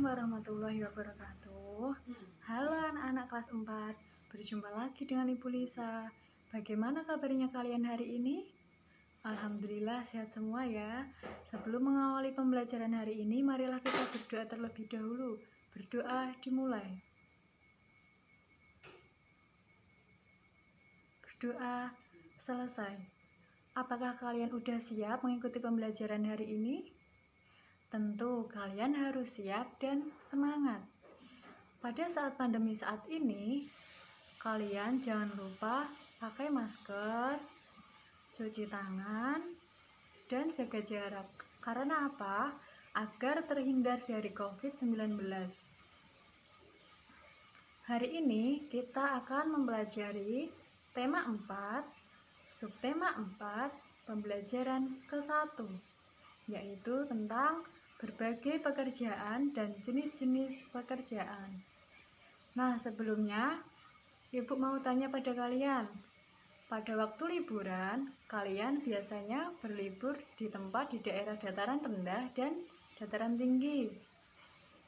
Assalamualaikum warahmatullahi wabarakatuh. Halo anak-anak kelas 4, berjumpa lagi dengan Ibu Lisa. Bagaimana kabarnya kalian hari ini? Alhamdulillah sehat semua ya. Sebelum mengawali pembelajaran hari ini, marilah kita berdoa terlebih dahulu. Berdoa dimulai. Berdoa selesai. Apakah kalian udah siap mengikuti pembelajaran hari ini? Tentu kalian harus siap dan semangat. Pada saat pandemi saat ini, kalian jangan lupa pakai masker, cuci tangan, dan jaga jarak. Karena apa? Agar terhindar dari COVID-19. Hari ini kita akan mempelajari tema 4, subtema 4, pembelajaran ke-1, yaitu tentang berbagai pekerjaan dan jenis-jenis pekerjaan. Nah, sebelumnya Ibu mau tanya pada kalian, pada waktu liburan, kalian biasanya berlibur di tempat di daerah dataran rendah dan dataran tinggi.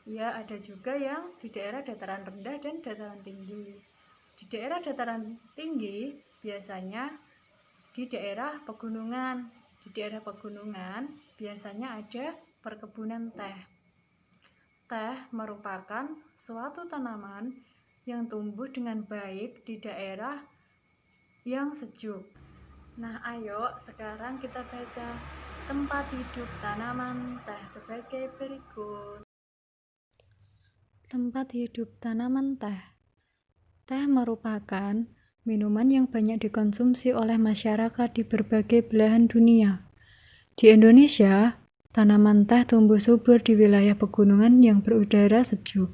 Ya, ada juga yang di daerah dataran rendah dan dataran tinggi. Di daerah dataran tinggi, biasanya di daerah pegunungan. Di daerah pegunungan, biasanya ada perkebunan teh. Teh merupakan suatu tanaman yang tumbuh dengan baik di daerah yang sejuk. Nah, ayo sekarang kita baca tempat hidup tanaman teh sebagai berikut. Tempat hidup tanaman teh. Teh merupakan minuman yang banyak dikonsumsi oleh masyarakat di berbagai belahan dunia. Di Indonesia, tanaman teh tumbuh subur di wilayah pegunungan yang berudara sejuk.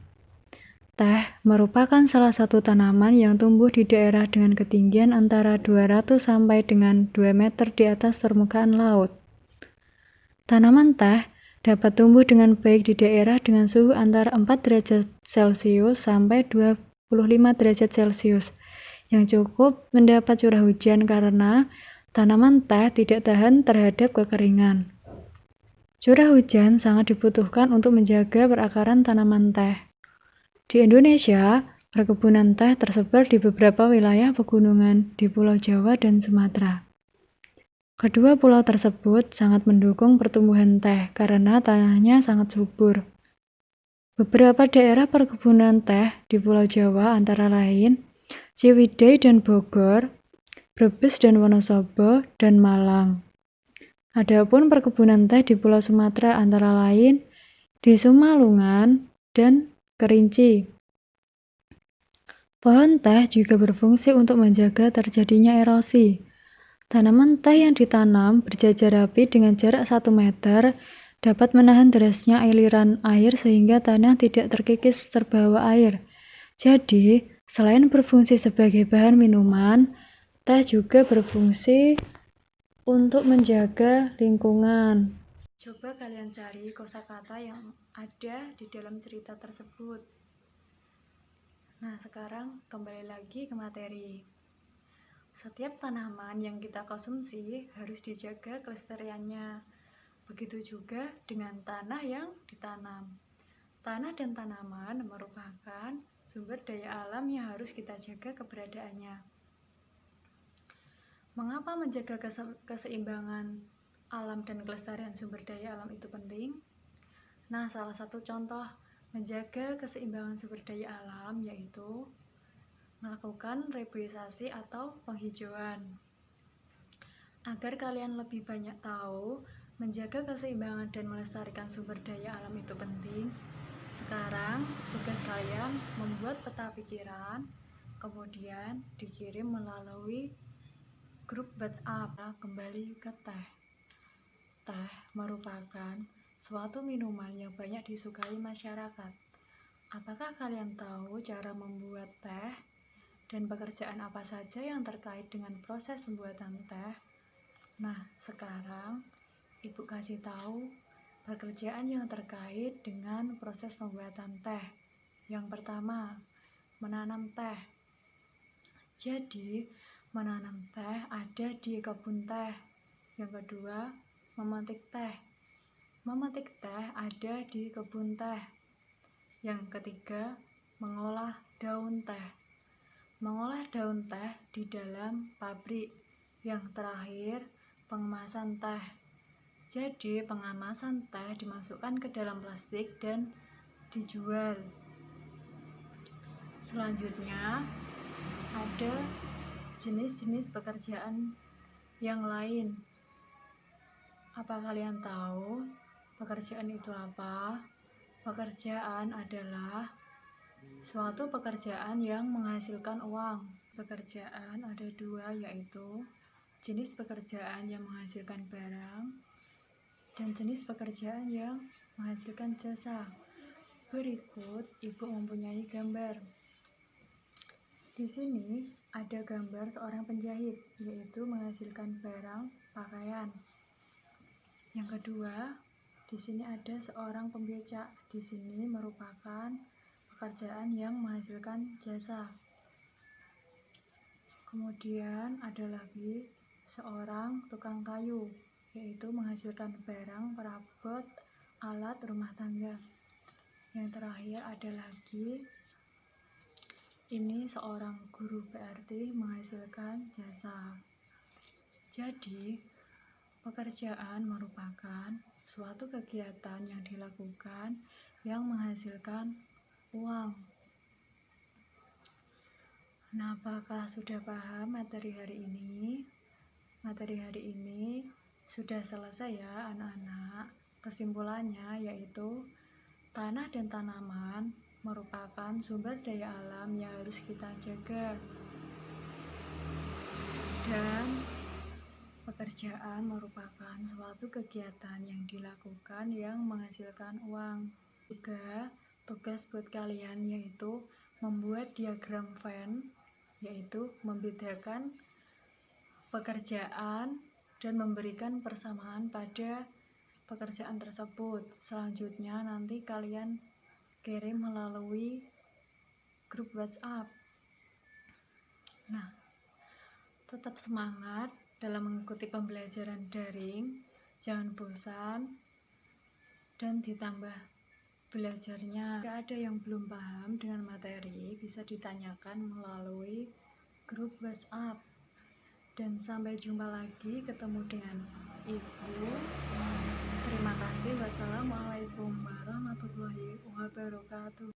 Teh merupakan salah satu tanaman yang tumbuh di daerah dengan ketinggian antara 200 sampai dengan 2 meter di atas permukaan laut. Tanaman teh dapat tumbuh dengan baik di daerah dengan suhu antara 4 derajat Celcius sampai 25 derajat Celcius yang cukup mendapat curah hujan karena tanaman teh tidak tahan terhadap kekeringan. Curah hujan sangat dibutuhkan untuk menjaga perakaran tanaman teh. Di Indonesia, perkebunan teh tersebar di beberapa wilayah pegunungan di Pulau Jawa dan Sumatera. Kedua pulau tersebut sangat mendukung pertumbuhan teh karena tanahnya sangat subur. Beberapa daerah perkebunan teh di Pulau Jawa antara lain Ciwidey dan Bogor, Brebes dan Wonosobo, dan Malang. Adapun perkebunan teh di Pulau Sumatera antara lain di Sumalungan dan Kerinci. Pohon teh juga berfungsi untuk menjaga terjadinya erosi. Tanaman teh yang ditanam berjajar rapi dengan jarak 1 meter dapat menahan derasnya aliran air sehingga tanah tidak terkikis terbawa air. Jadi, selain berfungsi sebagai bahan minuman, teh juga berfungsi untuk menjaga lingkungan. Coba kalian cari kosakata yang ada di dalam cerita tersebut. Nah, sekarang kembali lagi ke materi. Setiap tanaman yang kita konsumsi harus dijaga kelestariannya. Begitu juga dengan tanah yang ditanam. Tanah dan tanaman merupakan sumber daya alam yang harus kita jaga keberadaannya. Mengapa menjaga keseimbangan alam dan kelestarian sumber daya alam itu penting? Nah, salah satu contoh menjaga keseimbangan sumber daya alam yaitu melakukan reboisasi atau penghijauan. Agar kalian lebih banyak tahu menjaga keseimbangan dan melestarikan sumber daya alam itu penting, sekarang tugas kalian membuat peta pikiran, kemudian dikirim melalui grup WhatsApp. Kembali ke teh. Teh merupakan suatu minuman yang banyak disukai masyarakat. Apakah kalian tahu cara membuat teh dan pekerjaan apa saja yang terkait dengan proses pembuatan teh? Nah, sekarang Ibu kasih tahu pekerjaan yang terkait dengan proses pembuatan teh. Yang pertama, menanam teh. Jadi, menanam teh ada di kebun teh. Yang kedua, memetik teh. Memetik teh ada di kebun teh. Yang ketiga, mengolah daun teh. Mengolah daun teh di dalam pabrik. Yang terakhir, pengemasan teh. Jadi, pengemasan teh dimasukkan ke dalam plastik dan dijual. Selanjutnya, ada jenis-jenis pekerjaan yang lain. Apa kalian tahu pekerjaan itu apa? Pekerjaan adalah suatu pekerjaan yang menghasilkan uang. Pekerjaan ada dua, yaitu jenis pekerjaan yang menghasilkan barang dan jenis pekerjaan yang menghasilkan jasa. Berikut ibu mempunyai gambar. Di sini ada gambar seorang penjahit, yaitu menghasilkan barang pakaian. Yang kedua, di sini ada seorang pembecak. Di sini merupakan pekerjaan yang menghasilkan jasa. Kemudian ada lagi seorang tukang kayu, yaitu menghasilkan barang perabot alat rumah tangga. Yang terakhir ada lagi, ini seorang guru berarti menghasilkan jasa. Jadi, pekerjaan merupakan suatu kegiatan yang dilakukan yang menghasilkan uang. Nah, apakah sudah paham materi hari ini? Materi hari ini sudah selesai ya anak-anak. Kesimpulannya yaitu tanah dan tanaman merupakan sumber daya alam yang harus kita jaga. Dan pekerjaan merupakan suatu kegiatan yang dilakukan yang menghasilkan uang. Juga tugas buat kalian yaitu membuat diagram Venn, yaitu membedakan pekerjaan dan memberikan persamaan pada pekerjaan tersebut. Selanjutnya nanti kalian kirim melalui grup WhatsApp. Nah, tetap semangat dalam mengikuti pembelajaran daring, jangan bosan, dan ditambah belajarnya. Jika ada yang belum paham dengan materi, bisa ditanyakan melalui grup WhatsApp. Dan sampai jumpa lagi, ketemu dengan Ibu. Terima kasih. Wassalamualaikum warahmatullahi wabarakatuh.